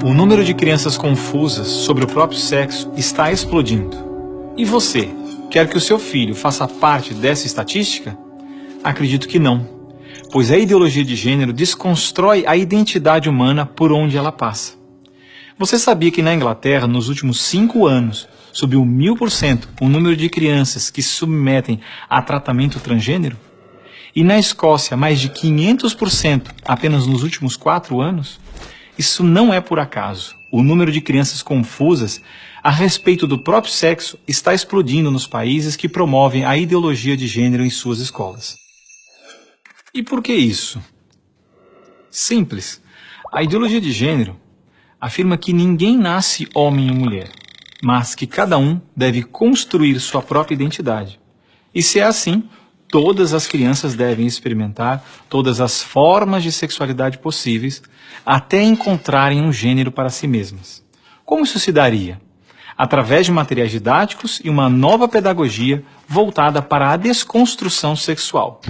O número de crianças confusas sobre o próprio sexo está explodindo. E você, quer que o seu filho faça parte dessa estatística? Acredito que não, pois a ideologia de gênero desconstrói a identidade humana por onde ela passa. Você sabia que na Inglaterra, nos últimos 5 anos, subiu 1000% o número de crianças que se submetem a tratamento transgênero? E na Escócia, mais de 500% apenas nos últimos 4 anos? Isso não é por acaso. O número de crianças confusas a respeito do próprio sexo está explodindo nos países que promovem a ideologia de gênero em suas escolas. E por que isso? Simples. A ideologia de gênero afirma que ninguém nasce homem ou mulher, mas que cada um deve construir sua própria identidade. E se é assim, todas as crianças devem experimentar todas as formas de sexualidade possíveis até encontrarem um gênero para si mesmas. Como isso se daria? Através de materiais didáticos e uma nova pedagogia voltada para a desconstrução sexual.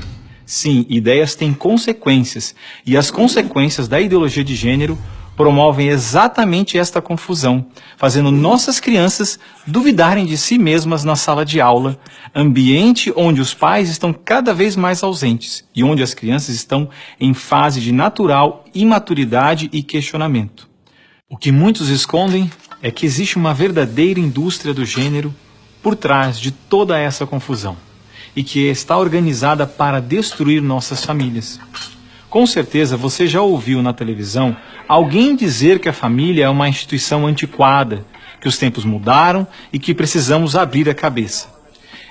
Sim, ideias têm consequências, e as consequências da ideologia de gênero promovem exatamente esta confusão, fazendo nossas crianças duvidarem de si mesmas na sala de aula, ambiente onde os pais estão cada vez mais ausentes e onde as crianças estão em fase de natural imaturidade e questionamento. O que muitos escondem é que existe uma verdadeira indústria do gênero por trás de toda essa confusão e que está organizada para destruir nossas famílias. Com certeza você já ouviu na televisão alguém dizer que a família é uma instituição antiquada, que os tempos mudaram e que precisamos abrir a cabeça.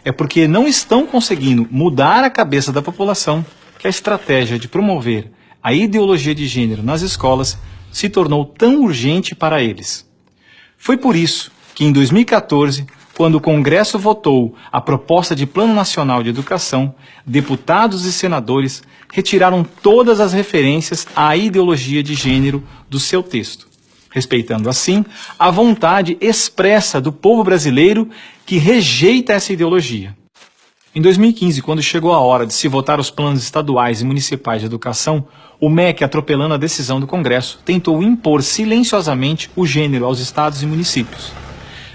É porque não estão conseguindo mudar a cabeça da população que a estratégia de promover a ideologia de gênero nas escolas se tornou tão urgente para eles. Foi por isso que em 2014, quando o Congresso votou a proposta de Plano Nacional de Educação, deputados e senadores retiraram todas as referências à ideologia de gênero do seu texto, respeitando assim a vontade expressa do povo brasileiro que rejeita essa ideologia. Em 2015, quando chegou a hora de se votar os planos estaduais e municipais de educação, o MEC, atropelando a decisão do Congresso, tentou impor silenciosamente o gênero aos estados e municípios.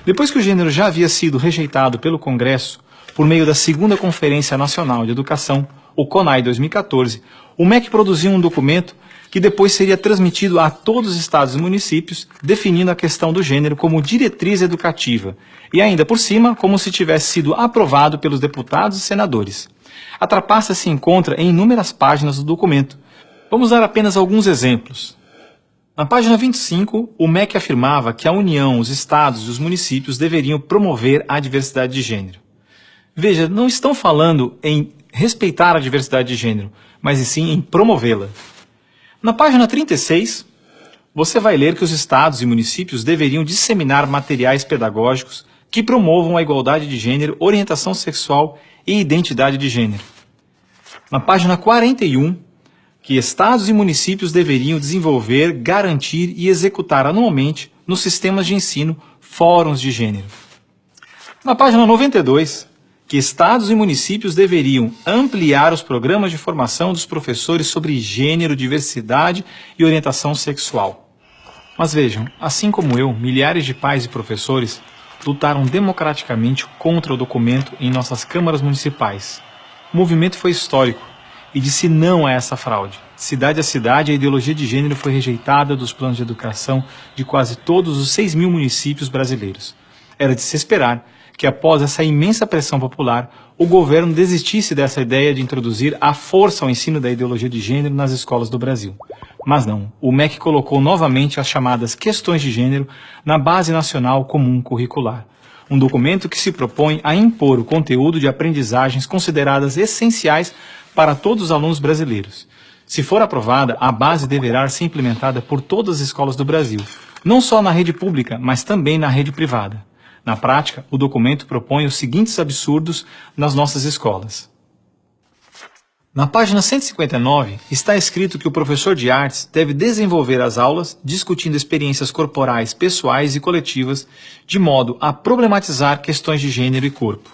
Depois que o gênero já havia sido rejeitado pelo Congresso, por meio da segunda Conferência Nacional de Educação, o CONAE 2014, o MEC produziu um documento que depois seria transmitido a todos os estados e municípios, definindo a questão do gênero como diretriz educativa, e ainda por cima, como se tivesse sido aprovado pelos deputados e senadores. A trapaça se encontra em inúmeras páginas do documento. Vamos dar apenas alguns exemplos. Na página 25, o MEC afirmava que a União, os estados e os municípios deveriam promover a diversidade de gênero. Veja, não estão falando em respeitar a diversidade de gênero, mas sim em promovê-la. Na página 36, você vai ler que os estados e municípios deveriam disseminar materiais pedagógicos que promovam a igualdade de gênero, orientação sexual e identidade de gênero. Na página 41, que estados e municípios deveriam desenvolver, garantir e executar anualmente nos sistemas de ensino fóruns de gênero. Na página 92, que estados e municípios deveriam ampliar os programas de formação dos professores sobre gênero, diversidade e orientação sexual. Mas vejam, assim como eu, milhares de pais e professores lutaram democraticamente contra o documento em nossas câmaras municipais. O movimento foi histórico e disse não a essa fraude. Cidade a cidade, a ideologia de gênero foi rejeitada dos planos de educação de quase todos os 6.000 municípios brasileiros. Era de se esperar que após essa imensa pressão popular, o governo desistisse dessa ideia de introduzir à força o ensino da ideologia de gênero nas escolas do Brasil. Mas não, o MEC colocou novamente as chamadas questões de gênero na Base Nacional Comum Curricular, um documento que se propõe a impor o conteúdo de aprendizagens consideradas essenciais para todos os alunos brasileiros. Se for aprovada, a base deverá ser implementada por todas as escolas do Brasil, não só na rede pública, mas também na rede privada. Na prática, o documento propõe os seguintes absurdos nas nossas escolas. Na página 159, está escrito que o professor de artes deve desenvolver as aulas discutindo experiências corporais, pessoais e coletivas, de modo a problematizar questões de gênero e corpo.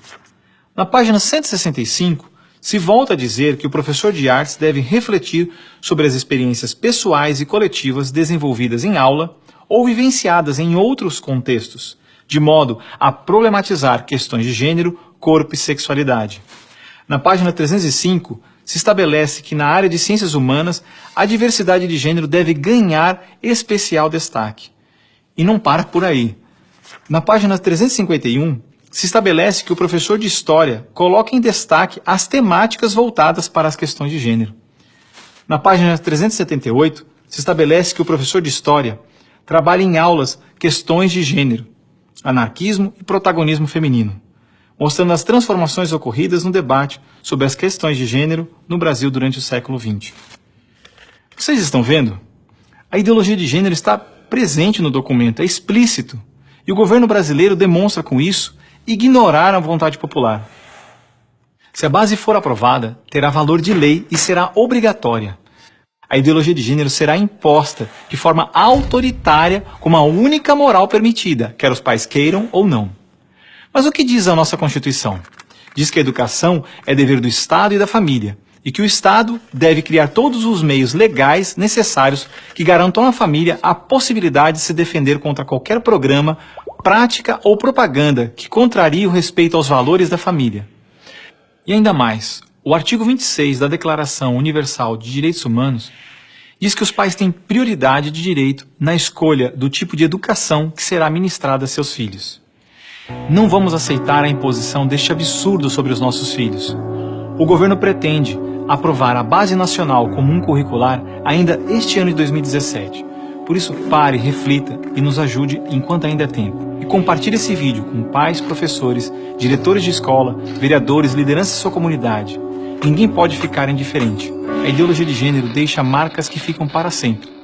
Na página 165, se volta a dizer que o professor de artes deve refletir sobre as experiências pessoais e coletivas desenvolvidas em aula, ou vivenciadas em outros contextos, de modo a problematizar questões de gênero, corpo e sexualidade. Na página 305, se estabelece que na área de ciências humanas, a diversidade de gênero deve ganhar especial destaque. E não para por aí. Na página 351, se estabelece que o professor de História coloca em destaque as temáticas voltadas para as questões de gênero. Na página 378, se estabelece que o professor de História trabalha em aulas questões de gênero, anarquismo e protagonismo feminino, mostrando as transformações ocorridas no debate sobre as questões de gênero no Brasil durante o século XX. Vocês estão vendo? A ideologia de gênero está presente no documento, é explícito, e o governo brasileiro demonstra com isso ignorar a vontade popular. Se a base for aprovada, terá valor de lei e será obrigatória. A ideologia de gênero será imposta de forma autoritária como a única moral permitida, quer os pais queiram ou não. Mas o que diz a nossa Constituição? Diz que a educação é dever do Estado e da família, e que o Estado deve criar todos os meios legais necessários que garantam à família a possibilidade de se defender contra qualquer programa, prática ou propaganda que contrarie o respeito aos valores da família. E ainda mais, o artigo 26 da Declaração Universal de Direitos Humanos diz que os pais têm prioridade de direito na escolha do tipo de educação que será ministrada a seus filhos. Não vamos aceitar a imposição deste absurdo sobre os nossos filhos. O governo pretende aprovar a Base Nacional Comum Curricular ainda este ano de 2017. Por isso, pare, reflita e nos ajude enquanto ainda é tempo. E compartilhe esse vídeo com pais, professores, diretores de escola, vereadores, lideranças da sua comunidade. Ninguém pode ficar indiferente. A ideologia de gênero deixa marcas que ficam para sempre.